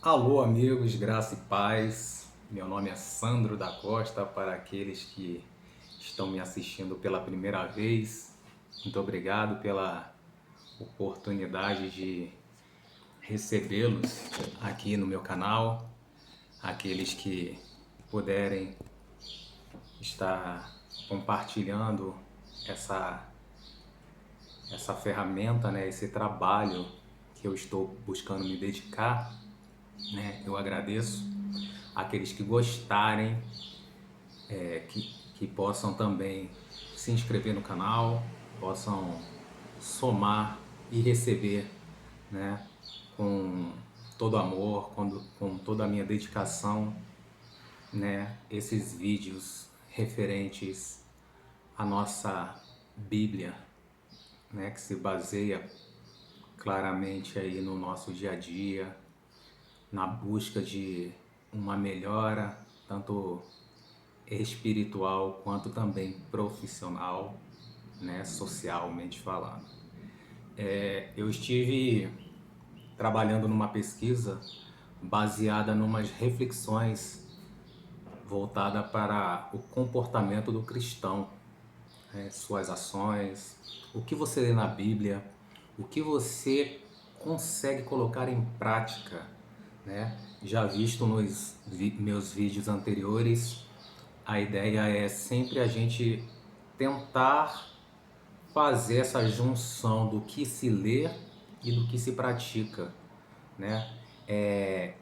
Alô, amigos, graça e paz. Meu nome é Sandro da Costa. Para aqueles que estão me assistindo pela primeira vez, muito obrigado pela oportunidade de recebê-los aqui no meu canal. Aqueles que puderem estar compartilhando essa, essa ferramenta, né, esse trabalho que eu estou buscando me dedicar, né, eu agradeço. Aqueles que gostarem, que possam também se inscrever no canal, possam somar e receber, né, com todo amor, com toda a minha dedicação, né, esses vídeos referentes à nossa Bíblia, né, que se baseia claramente aí no nosso dia a dia, na busca de uma melhora, tanto espiritual quanto também profissional, né, socialmente falando. Eu estive trabalhando numa pesquisa baseada numas reflexões voltada para o comportamento do cristão, né, suas ações, o que você lê na Bíblia, o que você consegue colocar em prática, né? Já visto nos meus vídeos anteriores, a ideia é sempre a gente tentar fazer essa junção do que se lê e do que se pratica, né? É,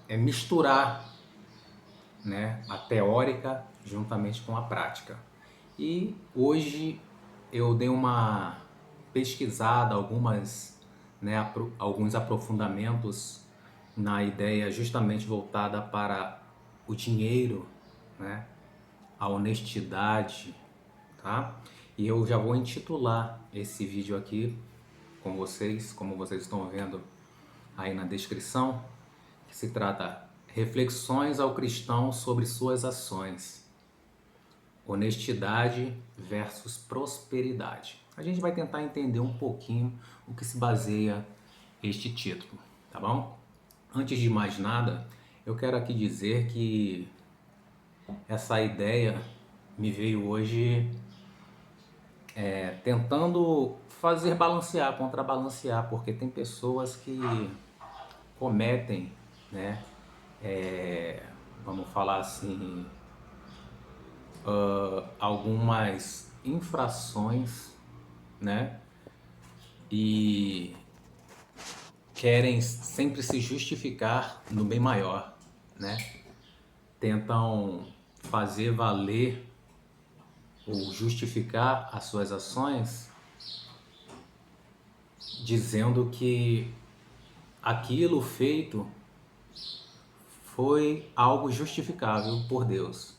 é misturar, né, a teórica juntamente com a prática. E hoje eu dei uma pesquisada, né, alguns aprofundamentos na ideia justamente voltada para o dinheiro, né, a honestidade, tá? E eu já vou intitular esse vídeo aqui com vocês, como vocês estão vendo aí na descrição, que se trata Reflexões ao cristão sobre suas ações. Honestidade versus prosperidade. A gente vai tentar entender um pouquinho o que se baseia este título, tá bom? Antes de mais nada, eu quero aqui dizer que essa ideia me veio hoje tentando fazer balancear, contrabalancear, porque tem pessoas que cometem, né, vamos falar assim, algumas infrações, né, e querem sempre se justificar no bem maior, né, tentam fazer valer ou justificar as suas ações dizendo que aquilo feito foi algo justificável por Deus.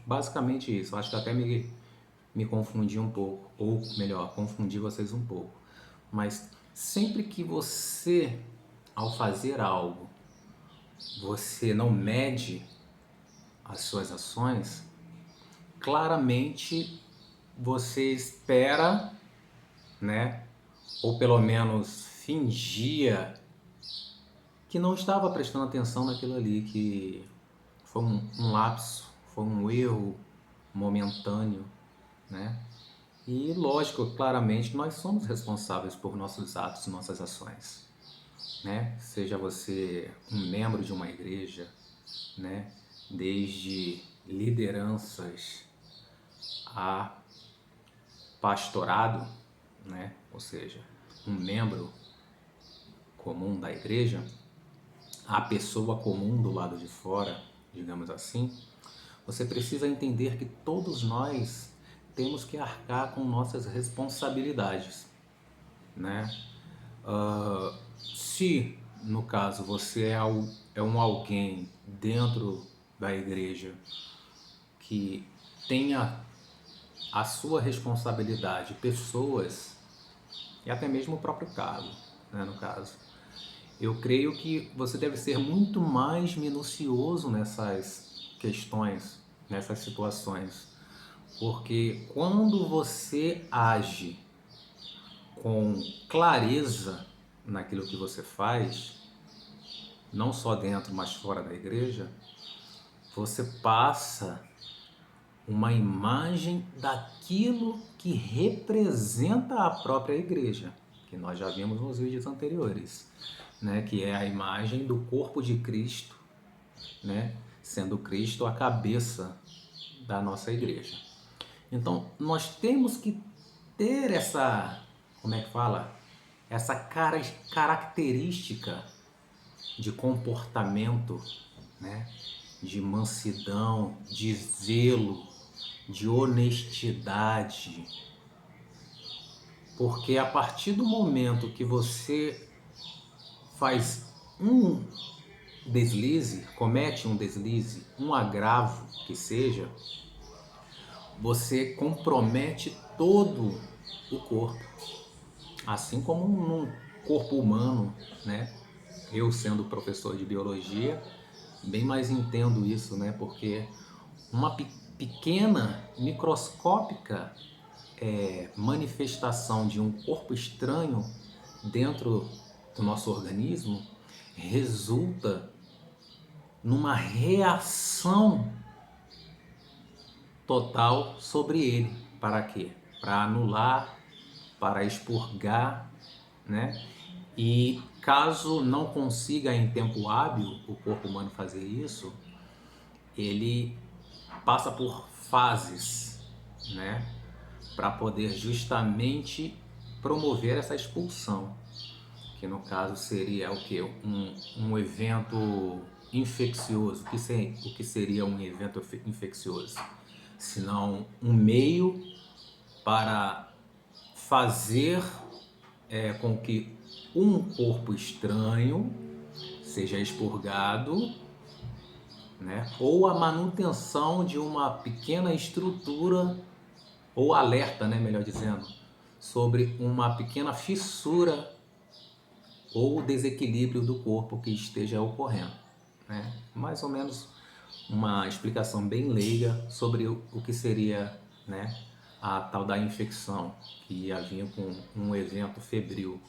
Basicamente isso. Acho que até me confundi um pouco, ou melhor, confundi vocês um pouco. Mas sempre que você, ao fazer algo, você não mede as suas ações, claramente você espera, né, ou pelo menos fingia que não estava prestando atenção naquilo ali, que foi um lapso, foi um erro momentâneo, né? E lógico, claramente, nós somos responsáveis por nossos atos, nossas ações, né? Seja você um membro de uma igreja, né? Desde lideranças a pastorado, né? Ou seja, um membro comum da igreja, a pessoa comum do lado de fora, digamos assim, você precisa entender que todos nós temos que arcar com nossas responsabilidades, né? Se, no caso, você é um alguém dentro da igreja que tenha a sua responsabilidade pessoas e até mesmo o próprio cargo, né, no caso, eu creio que você deve ser muito mais minucioso nessas questões, nessas situações, porque quando você age com clareza naquilo que você faz, não só dentro, mas fora da igreja, você passa uma imagem daquilo que representa a própria igreja, que nós já vimos nos vídeos anteriores, né? Que é a imagem do corpo de Cristo, né? Sendo Cristo a cabeça da nossa igreja. Então, nós temos que ter essa, como é que fala? Essa característica de comportamento, né? De mansidão, de zelo, de honestidade. Porque a partir do momento que você faz um deslize, comete um deslize, um agravo que seja, você compromete todo o corpo. Assim como num corpo humano, né? Eu sendo professor de biologia, bem mais entendo isso, né? Porque uma pequena, microscópica manifestação de um corpo estranho dentro do nosso organismo resulta numa reação total sobre ele. Para quê? Para anular, para expurgar, né? E caso não consiga em tempo hábil o corpo humano fazer isso, ele passa por fases, né? Para poder justamente promover essa expulsão, que no caso seria o que? Um evento infeccioso. O que seria um evento infeccioso? Senão um meio para fazer com que um corpo estranho seja expurgado, né? Ou a manutenção de uma pequena estrutura, ou alerta, né, melhor dizendo, sobre uma pequena fissura ou desequilíbrio do corpo que esteja ocorrendo, né? Mais ou menos uma explicação bem leiga sobre o que seria, né, a tal da infecção que ia vir com um evento febril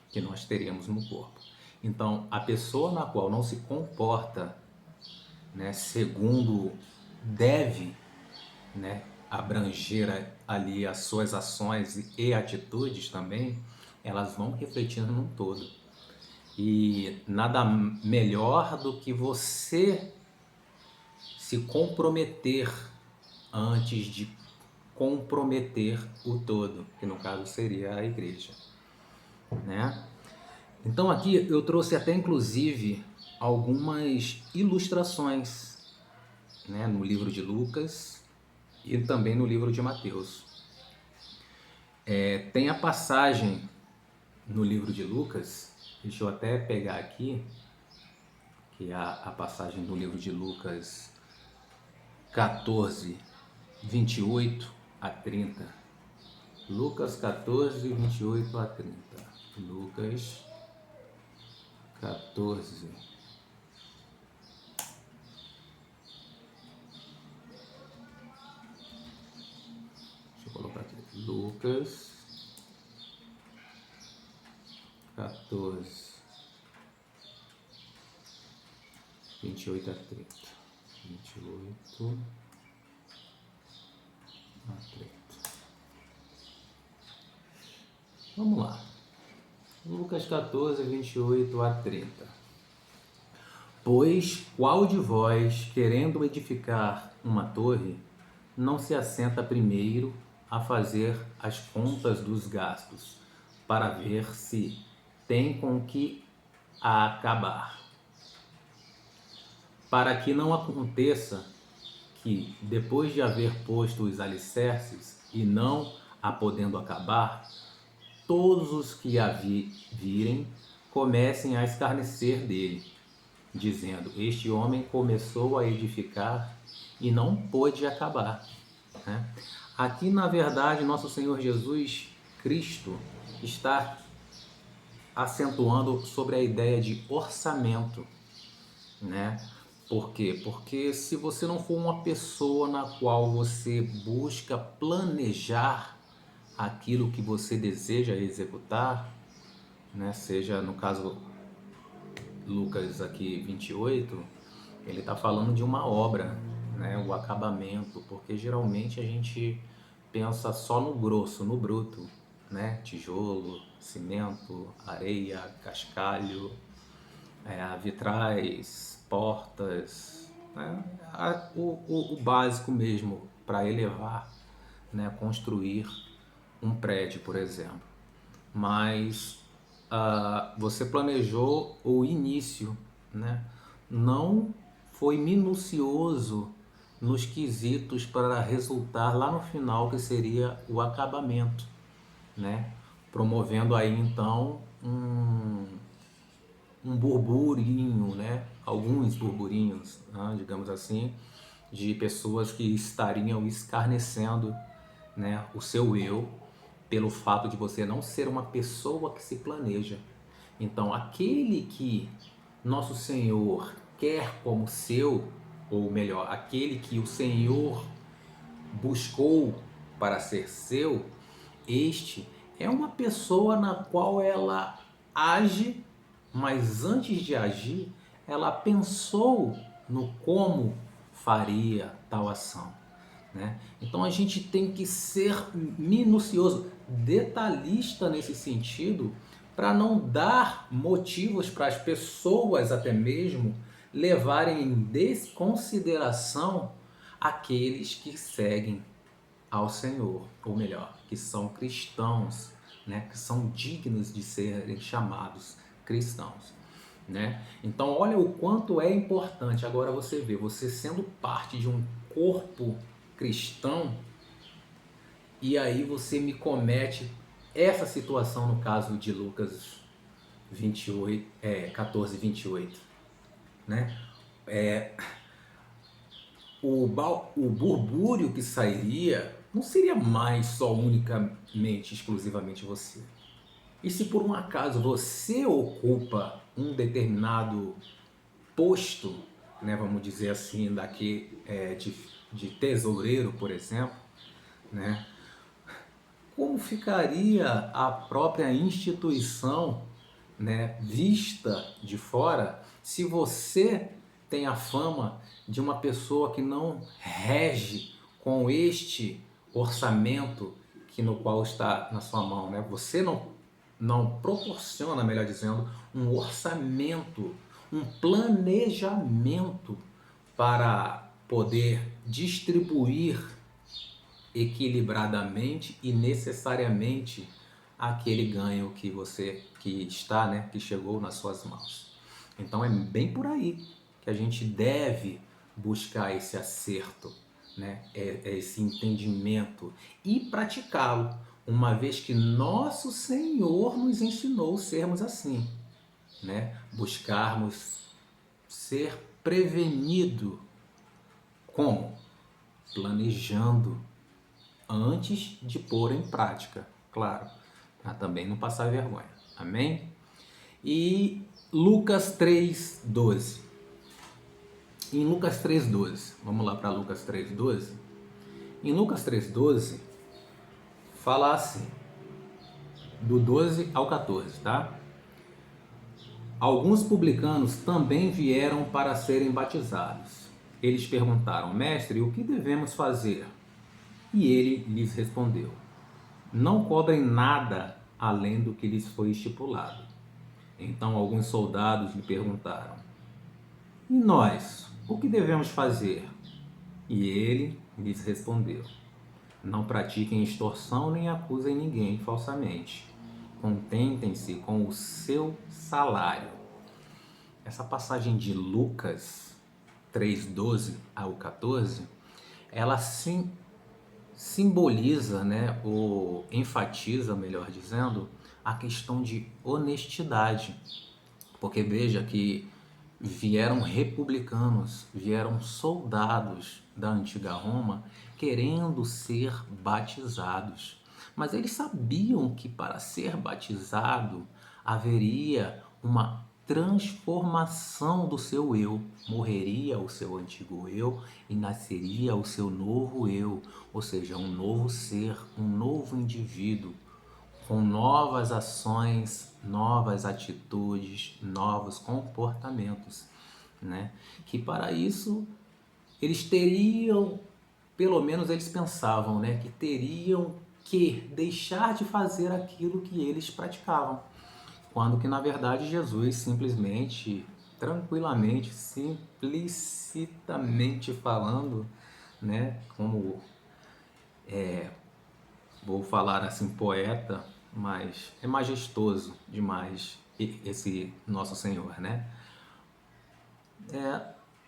que nós teríamos no corpo. Então, a pessoa na qual não se comporta, né, segundo deve, né, abranger ali as suas ações e atitudes também, elas vão refletindo num todo. E nada melhor do que você se comprometer antes de comprometer o todo, que no caso seria a igreja, né? Então aqui eu trouxe até inclusive algumas ilustrações, né, no livro de Lucas e também no livro de Mateus. Tem a passagem no livro de Lucas, deixa eu até pegar aqui, que é a passagem do livro de Lucas 14, 28 a 30. Lucas 14, 28 a 30. Lucas 14. Deixa eu colocar aqui. Lucas 14, 28 a 30. 28 a 30. Vamos lá. Lucas 14, 28 a 30. Pois qual de vós, querendo edificar uma torre, não se assenta primeiro a fazer as contas dos gastos, para ver se tem com que acabar? Para que não aconteça que, depois de haver posto os alicerces e não a podendo acabar, todos os que a virem comecem a escarnecer dele, dizendo: este homem começou a edificar e não pôde acabar, né? Aqui, na verdade, nosso Senhor Jesus Cristo está acentuando sobre a ideia de orçamento, né? Por quê? Porque se você não for uma pessoa na qual você busca planejar aquilo que você deseja executar, né? Seja, no caso, Lucas aqui 28, ele está falando de uma obra, né? O acabamento, porque geralmente a gente pensa só no grosso, no bruto, né? Tijolo, cimento, areia, cascalho, vitrais, portas, né? O básico mesmo para elevar, né? Construir um prédio, por exemplo. Mas você planejou o início, né? Não foi minucioso nos quesitos para resultar lá no final, que seria o acabamento, né? Promovendo aí então um burburinho, né? Alguns burburinhos, né? Digamos assim, de pessoas que estariam escarnecendo, né? O seu eu, pelo fato de você não ser uma pessoa que se planeja. Então, aquele que nosso Senhor quer como seu, ou melhor, aquele que o Senhor buscou para ser seu, este é uma pessoa na qual ela age, mas antes de agir, ela pensou no como faria tal ação, né? Então a gente tem que ser minucioso, detalhista nesse sentido, para não dar motivos para as pessoas até mesmo levarem em desconsideração aqueles que seguem ao Senhor, ou melhor, que são cristãos, né, que são dignos de serem chamados cristãos, né? Então, olha o quanto é importante. Agora você vê, você sendo parte de um corpo cristão, e aí você me comete essa situação no caso de Lucas 28, 14, 28, né? O burbúrio que sairia não seria mais só unicamente, exclusivamente você. E se por um acaso você ocupa um determinado posto, né, vamos dizer assim, de tesoureiro, por exemplo, né, como ficaria a própria instituição, né, vista de fora, se você tem a fama de uma pessoa que não rege com este orçamento que no qual está na sua mão, né? Você não proporciona, melhor dizendo, um orçamento, um planejamento para poder distribuir equilibradamente e necessariamente aquele ganho que está, né, que chegou nas suas mãos. Então é bem por aí que a gente deve buscar esse acerto, né, esse entendimento e praticá-lo, uma vez que nosso Senhor nos ensinou sermos assim, né, buscarmos ser prevenido como? Planejando antes de pôr em prática, claro, para também não passar vergonha. Amém? E Lucas 3:12. Em Lucas 3:12, vamos lá para Lucas 3:12. Em Lucas 3:12 fala assim, do 12 ao 14, tá? Alguns publicanos também vieram para serem batizados. Eles perguntaram: Mestre, o que devemos fazer? E ele lhes respondeu: Não cobrem nada além do que lhes foi estipulado. Então alguns soldados lhe perguntaram: E nós, o que devemos fazer? E ele lhes respondeu: Não pratiquem extorsão nem acusem ninguém falsamente. Contentem-se com o seu salário. Essa passagem de Lucas 3:12 ao 14, ela simboliza, né, ou enfatiza, melhor dizendo, a questão de honestidade. Porque veja que vieram republicanos, vieram soldados da antiga Roma querendo ser batizados. Mas eles sabiam que para ser batizado haveria uma transformação do seu eu. Morreria o seu antigo eu e nasceria o seu novo eu, ou seja, um novo ser, um novo indivíduo, com novas ações novas atitudes, novos comportamentos, né? Que para isso eles teriam, pelo menos eles pensavam, né, que teriam que deixar de fazer aquilo que eles praticavam. Quando que na verdade Jesus simplesmente, tranquilamente, simplicitamente falando, né, como vou falar assim poeta, mas é majestoso demais esse nosso Senhor, né?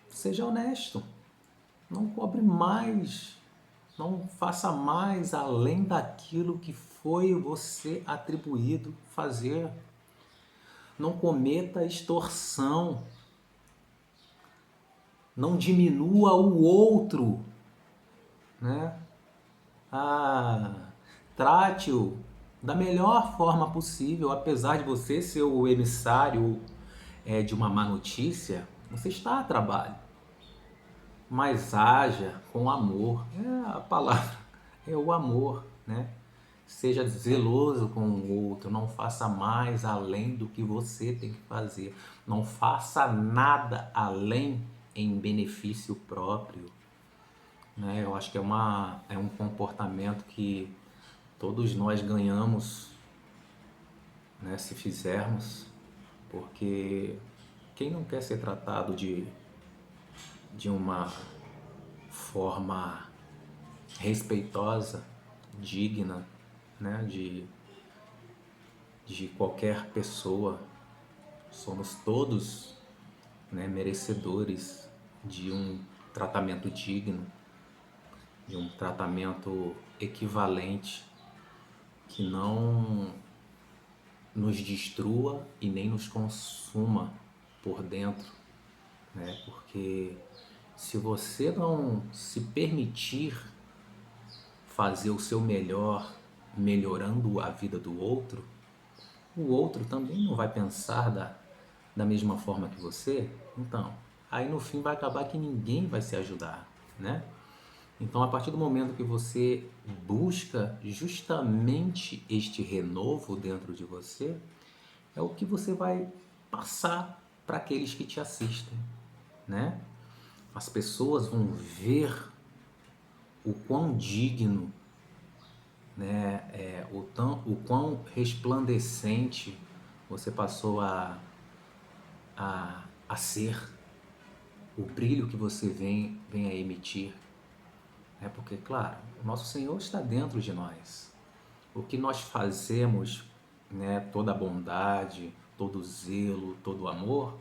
Seja honesto, não cobre mais, não faça mais além daquilo que foi você atribuído fazer. Não cometa extorsão, não diminua o outro, né? Trate-o da melhor forma possível, apesar de você ser o emissário de uma má notícia, você está a trabalho, mas haja com amor, a palavra é o amor, né? Seja zeloso com o outro, não faça mais além do que você tem que fazer, não faça nada além em benefício próprio, né? Eu acho que é um comportamento que todos nós ganhamos, né, se fizermos, porque quem não quer ser tratado de uma forma respeitosa, digna, né, de qualquer pessoa? Somos todos, né, merecedores de um tratamento digno, de um tratamento equivalente, que não nos destrua e nem nos consuma por dentro, né? Porque se você não se permitir fazer o seu melhor, melhorando a vida do outro, o outro também não vai pensar da mesma forma que você. Então, aí no fim vai acabar que ninguém vai se ajudar, né? Então, a partir do momento que você busca justamente este renovo dentro de você, é o que você vai passar para aqueles que te assistem, né? As pessoas vão ver o quão digno, né, o quão resplandecente você passou a ser, o brilho que você vem a emitir. É porque, claro, o nosso Senhor está dentro de nós. O que nós fazemos, né, toda a bondade, todo o zelo, todo o amor,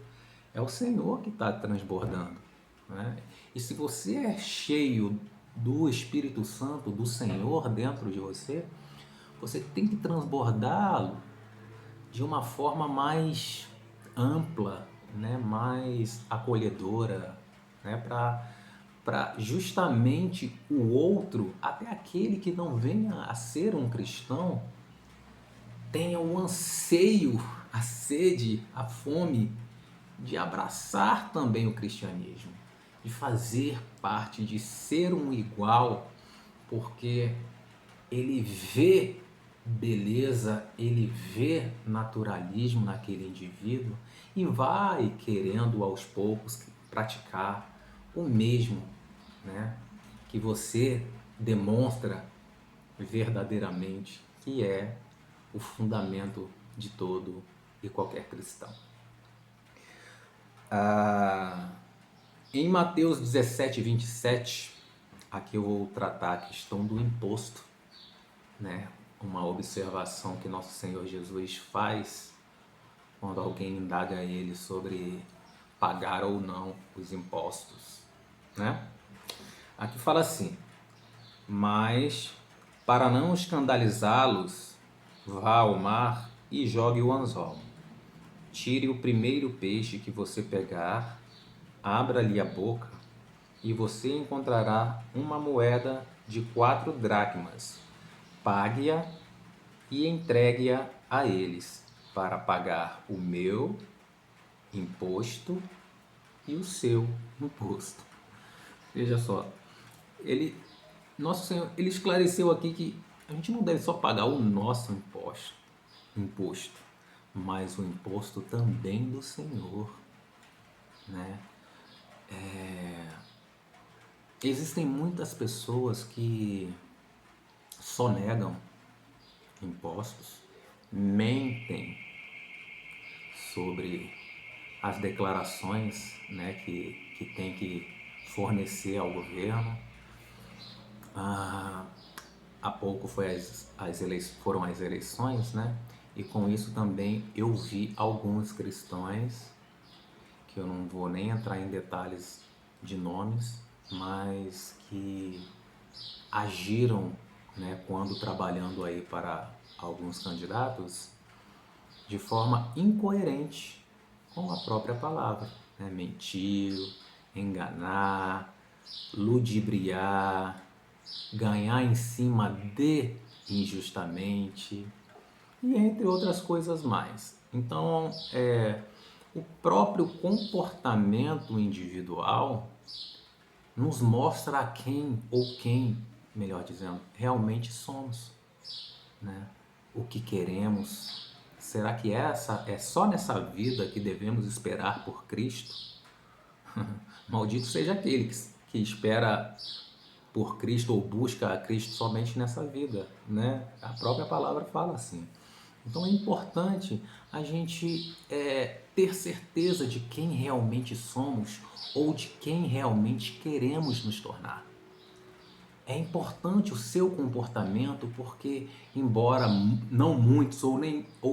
é o Senhor que está transbordando, né? E se você é cheio do Espírito Santo, do Senhor dentro de você, você tem que transbordá-lo de uma forma mais ampla, né, mais acolhedora, né, para justamente o outro, até aquele que não venha a ser um cristão, tenha o anseio, a sede, a fome de abraçar também o cristianismo, de fazer parte, de ser um igual, porque ele vê beleza, ele vê naturalismo naquele indivíduo e vai querendo aos poucos praticar o mesmo, né, que você demonstra verdadeiramente que é o fundamento de todo e qualquer cristão. Em Mateus 17, 27, aqui eu vou tratar a questão do imposto, né? Uma observação que nosso Senhor Jesus faz quando alguém indaga ele sobre pagar ou não os impostos, né? Aqui fala assim: mas para não escandalizá-los, vá ao mar e jogue o anzol. Tire o primeiro peixe que você pegar, abra-lhe a boca e você encontrará uma moeda de 4 dracmas. Pague-a e entregue-a a eles para pagar o meu imposto e o seu imposto. Veja só, nosso Senhor, ele esclareceu aqui que a gente não deve só pagar o nosso imposto, mas o imposto também do Senhor, né? Existem muitas pessoas que sonegam impostos, mentem sobre as declarações, né, que tem que fornecer ao governo. Ah, há pouco foram as eleições, né? E com isso também eu vi alguns cristãos, que eu não vou nem entrar em detalhes de nomes, mas que agiram, né, quando trabalhando aí para alguns candidatos de forma incoerente com a própria palavra, né? Mentir, enganar, ludibriar, ganhar em cima de injustamente e entre outras coisas mais. Então, o próprio comportamento individual nos mostra quem, melhor dizendo, realmente somos, né? O que queremos. Será que é só nessa vida que devemos esperar por Cristo? Maldito seja aquele que espera por Cristo ou busca a Cristo somente nessa vida, né? A própria palavra fala assim. Então é importante a gente ter certeza de quem realmente somos ou de quem realmente queremos nos tornar. É importante o seu comportamento porque, embora não muitos ou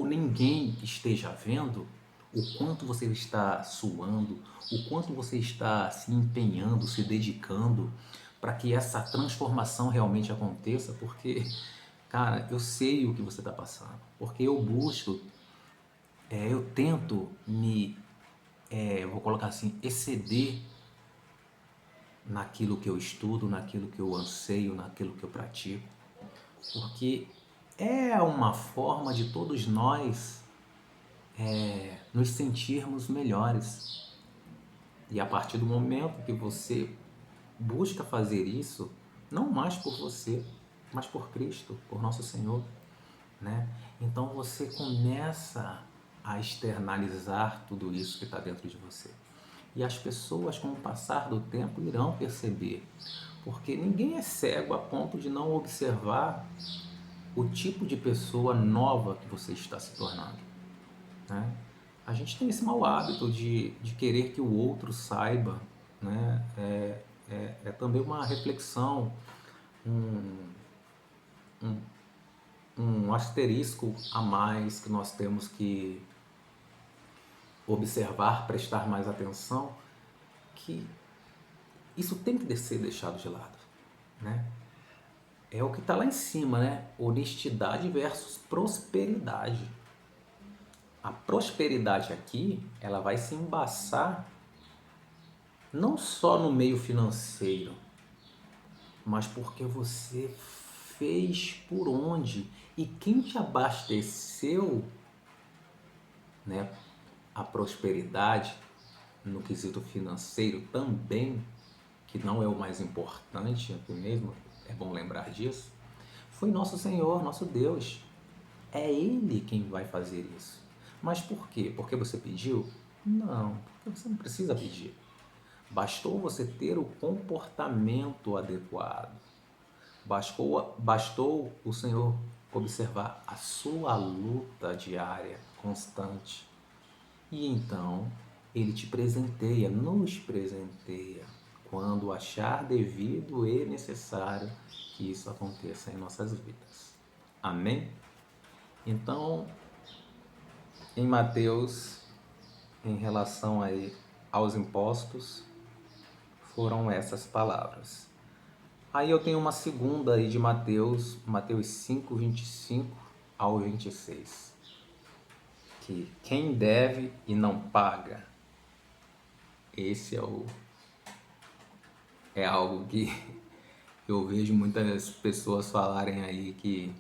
ninguém esteja vendo, o quanto você está suando, o quanto você está se empenhando, se dedicando para que essa transformação realmente aconteça, porque, cara, eu sei o que você está passando, porque eu busco, eu tento vou colocar assim, exceder naquilo que eu estudo, naquilo que eu anseio, naquilo que eu pratico, porque é uma forma de todos nós nos sentirmos melhores. E a partir do momento que você busca fazer isso, não mais por você, mas por Cristo, por nosso Senhor, né? Então você começa a externalizar tudo isso que está dentro de você. E as pessoas, com o passar do tempo, irão perceber, porque ninguém é cego a ponto de não observar o tipo de pessoa nova que você está se tornando, né? A gente tem esse mau hábito de querer que o outro saiba, né? É também uma reflexão, um, um, um asterisco a mais que nós temos que observar, prestar mais atenção, que isso tem que ser deixado de lado, né? É o que está lá em cima, né? Honestidade versus prosperidade. A prosperidade aqui, ela vai se embaçar não só no meio financeiro, mas porque você fez por onde e quem te abasteceu, né, a prosperidade no quesito financeiro também, que não é o mais importante aqui mesmo, é bom lembrar disso, foi nosso Senhor, nosso Deus. É Ele quem vai fazer isso. Mas por quê? Porque você pediu? Não, porque você não precisa pedir. Bastou você ter o comportamento adequado. Bastou o Senhor observar a sua luta diária, constante. E então Ele te presenteia, nos presenteia, quando achar devido e necessário que isso aconteça em nossas vidas. Amém? Então, em Mateus, em relação aí aos impostos, foram essas palavras. Aí eu tenho uma segunda aí de Mateus 5, 25 ao 26, que quem deve e não paga, esse é algo que eu vejo muitas pessoas falarem aí que,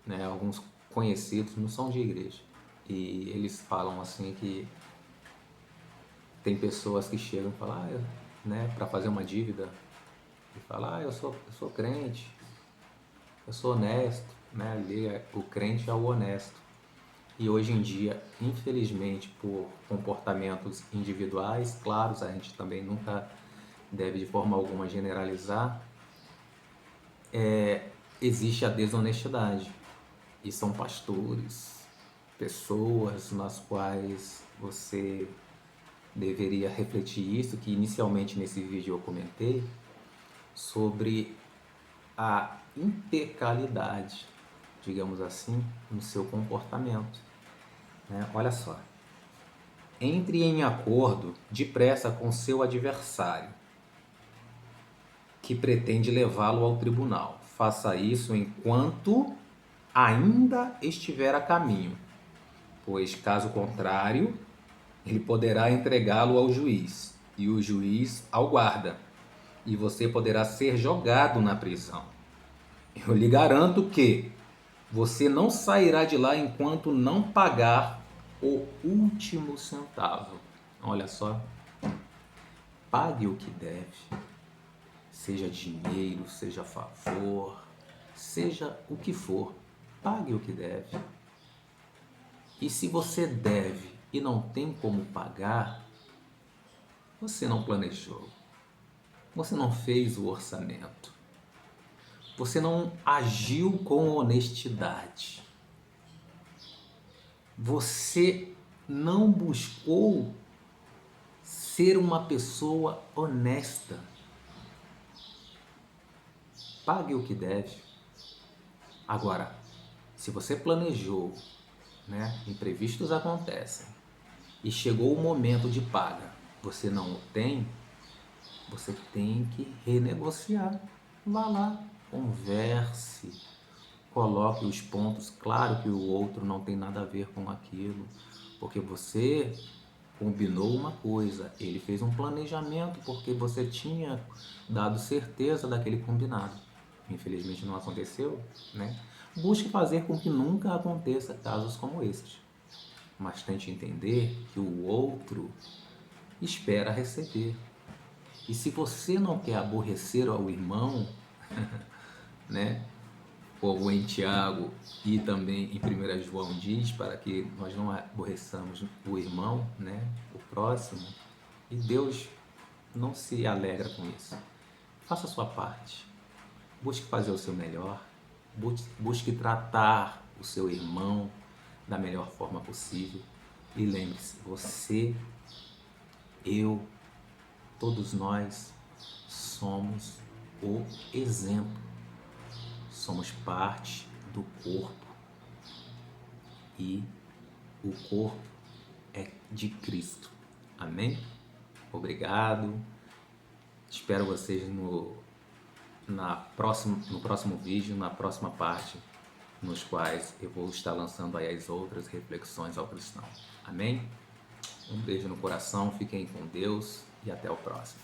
né, alguns conhecidos não são de igreja, e eles falam assim que tem pessoas que chegam e falam, né, para fazer uma dívida, e falam, eu sou crente, eu sou honesto, né? Ali o crente é o honesto. E hoje em dia, infelizmente, por comportamentos individuais, claros, a gente também nunca deve de forma alguma generalizar, existe a desonestidade. E são pastores, pessoas nas quais você deveria refletir isso, que inicialmente nesse vídeo eu comentei, sobre a impecabilidade, digamos assim, no seu comportamento. Olha só. Entre em acordo depressa com seu adversário, que pretende levá-lo ao tribunal. Faça isso enquanto ainda estiver a caminho, pois, caso contrário, ele poderá entregá-lo ao juiz, e o juiz ao guarda, e você poderá ser jogado na prisão. Eu lhe garanto que você não sairá de lá enquanto não pagar o último centavo. Olha só, pague o que deve, seja dinheiro, seja favor, seja o que for, pague o que deve. E se você deve e não tem como pagar, você não planejou, você não fez o orçamento, você não agiu com honestidade, você não buscou ser uma pessoa honesta. Pague o que deve. Agora, se você planejou, imprevistos acontecem, e chegou o momento de paga, você não o tem, você tem que renegociar. Vá lá, converse, coloque os pontos. Claro que o outro não tem nada a ver com aquilo, porque você combinou uma coisa, ele fez um planejamento porque você tinha dado certeza daquele combinado. Infelizmente não aconteceu, Busque fazer com que nunca aconteça casos como esses, mas tente entender que o outro espera receber. E se você não quer aborrecer ao irmão, como em Tiago e também em 1 João diz, para que nós não aborreçamos o irmão, o próximo, e Deus não se alegra com isso. Faça a sua parte, busque fazer o seu melhor, busque tratar o seu irmão da melhor forma possível, e lembre-se, você, eu, todos nós somos o exemplo, somos parte do corpo, e o corpo é de Cristo. Amém? Obrigado. Espero vocês no próximo vídeo, na próxima parte, nos quais eu vou estar lançando aí as outras reflexões ao cristão. Amém? Um beijo no coração, fiquem com Deus e até o próximo.